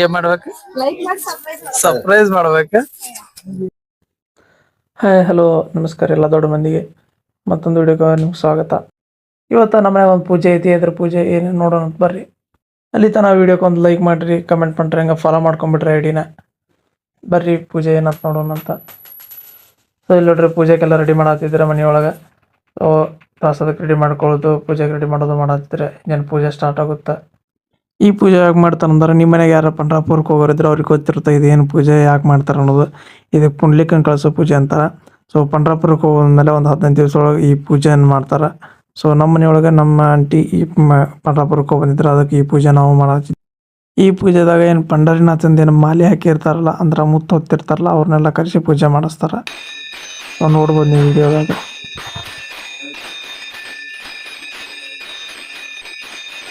ಏನ್ ಮಾಡ್ಬೇಕು? ಸರ್ಪ್ರೈಸ್ ಮಾಡ್ಬೇಕು. ಹಾಯ್ ಹಲೋ ನಮಸ್ಕಾರ ಎಲ್ಲ ದೊಡ್ಡ ಮಂದಿಗೆ ಮತ್ತೊಂದು ವಿಡಿಯೋಗೆ ನಿಮ್ಗೆ ಸ್ವಾಗತ. ಇವತ್ತು ನಮ್ಮ ಒಂದು ಪೂಜೆ ಐತಿ. ಅದ್ರ ಪೂಜೆ ಏನೇನು ನೋಡೋಣ ಅಂತ ಬರ್ರಿ. ಅಲ್ಲಿ ತನಕ ವಿಡಿಯೋಕ್ಕೆ ಒಂದು ಲೈಕ್ ಮಾಡಿರಿ, ಕಮೆಂಟ್ ಮಾಡ್ರಿ, ಹಂಗೆ ಫಾಲೋ ಮಾಡ್ಕೊಂಬಿಟ್ರಿ ಐಡಿನ. ಬರ್ರಿ ಪೂಜೆ ಏನಂತ ನೋಡೋಣ ಅಂತ. ಸೊ ಇಲ್ಲಿ ನೋಡ್ರಿ ಪೂಜೆಗೆಲ್ಲ ರೆಡಿ ಮಾಡತ್ತಿದ್ರೆ ಮನೆಯೊಳಗೆ. ಸೊ ಪ್ರಸಾದಕ್ಕೆ ರೆಡಿ ಮಾಡ್ಕೊಳ್ಳೋದು, ಪೂಜೆಗೆ ರೆಡಿ ಮಾಡೋದು ಮಾಡತ್ತಿದ್ರೆ ಏನು ಪೂಜೆ ಸ್ಟಾರ್ಟ್ ಆಗುತ್ತೆ. ಈ ಪೂಜೆ ಯಾಕೆ ಮಾಡ್ತಾರಂದ್ರೆ ನಿಮ್ಮ ಮನೆಗೆ ಯಾರ ಪಂಡ್ರಾಪುರಕ್ಕೆ ಹೋಗೋರಿದ್ರೆ ಅವ್ರಿಗೆ ಗೊತ್ತಿರುತ್ತೆ ಇದು ಏನು ಪೂಜೆ ಯಾಕೆ ಮಾಡ್ತಾರೆ ಅನ್ನೋದು. ಇದಕ್ಕೆ ಪುಂಡ್ಲಿಕನ್ ಕಳಿಸೋ ಪೂಜೆ ಅಂತಾರೆ. ಸೊ ಪಂಡ್ರಾಪುರಕ್ಕೆ ಹೋಗೋದ್ಮೇಲೆ ಒಂದು 15 ದಿವಸ ಒಳಗೆ ಈ ಪೂಜೆಯನ್ನು ಮಾಡ್ತಾರೆ. ಸೊ ನಮ್ಮ ಮನೆಯೊಳಗೆ ನಮ್ಮ ಆಂಟಿ ಈ ಪಂಡ್ರಾಪುರಕ್ಕೆ ಹೋಗಿ ಬಂದಿದ್ರು, ಅದಕ್ಕೆ ಈ ಪೂಜೆ ನಾವು ಮಾಡತ್ತೀವಿ. ಈ ಪೂಜೆದಾಗ ಏನು ಪಂಡರಿನಾಥಂದು ಏನು ಮಾಲೆ ಹಾಕಿರ್ತಾರಲ್ಲ, ಅಂದ್ರೆ ಮುತ್ತು ಹೊತ್ತಿರ್ತಾರಲ್ಲ, ಅವ್ರನ್ನೆಲ್ಲ ಕರೆಸಿ ಪೂಜೆ ಮಾಡಿಸ್ತಾರೆ. ನೋಡ್ಬೋದು ನೀವು ವಿಡಿಯೋದಾಗ.